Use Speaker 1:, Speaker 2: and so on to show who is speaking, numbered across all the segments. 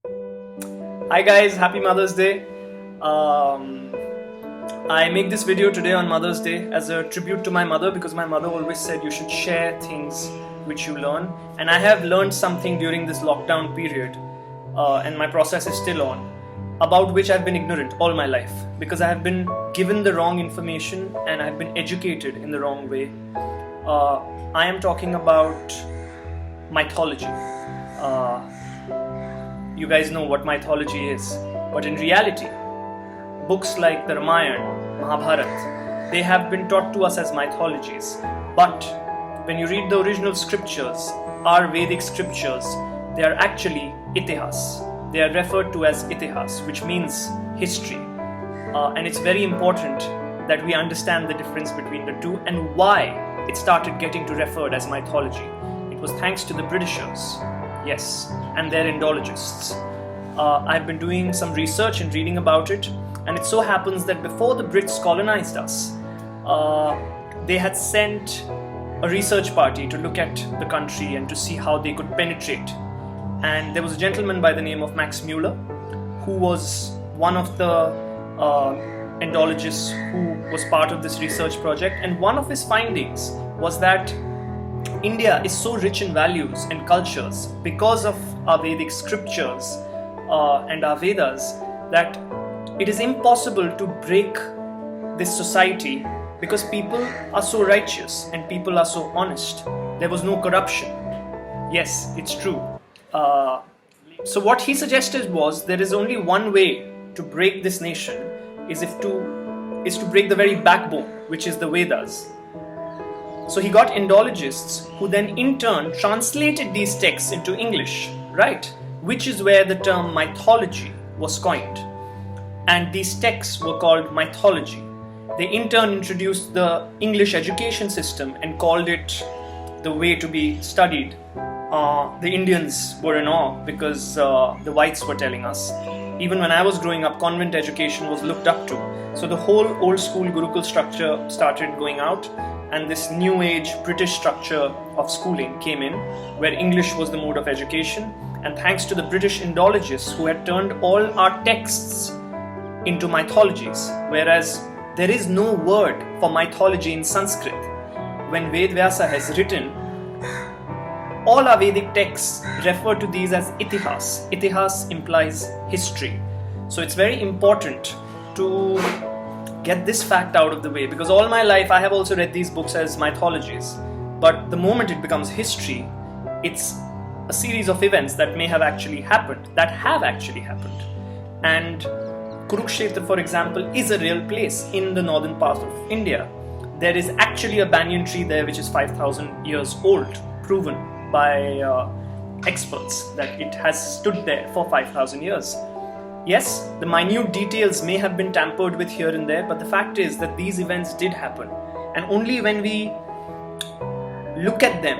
Speaker 1: Hi guys, happy Mother's Day. I make this video today on Mother's Day as a tribute to my mother, because my mother always said you should share things which you learn, and I have learned something during this lockdown period, and my process is still on, about which I've been ignorant all my life, because I have been given the wrong information and I've been educated in the wrong way. I am talking about mythology. You guys know what mythology is, but in reality, books like the Ramayana, Mahabharata, they have been taught to us as mythologies. But when you read the original scriptures, our Vedic scriptures, they are actually Itihaas. They are referred to as Itihaas, which means history. And it's very important that we understand the difference between the two and why it started getting to referred as mythology. It was thanks to the Britishers. Yes, and their Indologists. I've been doing some research and reading about it, and it so happens that before the Brits colonized us, they had sent a research party to look at the country and to see how they could penetrate. And there was a gentleman by the name of Max Muller, who was one of the Indologists who was part of this research project, and one of his findings was that India is so rich in values and cultures because of our Vedic scriptures and our Vedas, that it is impossible to break this society because people are so righteous and people are so honest. There was no corruption. Yes, it's true. So what he suggested was there is only one way to break this nation is to break the very backbone, which is the Vedas. So he got Indologists who then in turn translated these texts into English, right? Which is where the term mythology was coined. And these texts were called mythology. They in turn introduced the English education system and called it the way to be studied. The Indians were in awe because the whites were telling us. Even when I was growing up, convent education was looked up to. So the whole old school Gurukul structure started going out, and this new age British structure of schooling came in, where English was the mode of education. And thanks to the British Indologists who had turned all our texts into mythologies, whereas there is no word for mythology in Sanskrit. When Ved Vyasa has written, all our Vedic texts refer to these as Itihaas. Itihaas implies history. So it's very important to get this fact out of the way, because all my life I have also read these books as mythologies, but the moment it becomes history, it's a series of events that may have actually happened, and Kurukshetra, for example, is a real place in the northern part of India. There is actually a banyan tree there which is 5,000 years old, proven by experts that it has stood there for 5,000 years. Yes, the minute details may have been tampered with here and there, but the fact is that these events did happen. And only when we look at them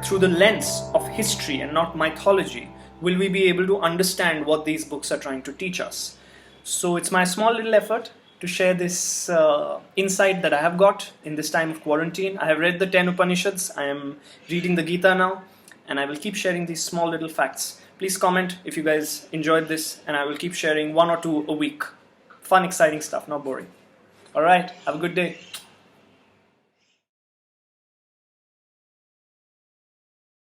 Speaker 1: through the lens of history and not mythology will we be able to understand what these books are trying to teach us. So it's my small little effort to share this insight that I have got in this time of quarantine. I have read the 10 Upanishads, I am reading the Gita now, and I will keep sharing these small little facts. Please comment if you guys enjoyed this, and I will keep sharing 1 or 2 a week. Fun, exciting stuff, not boring. Alright, have a good day.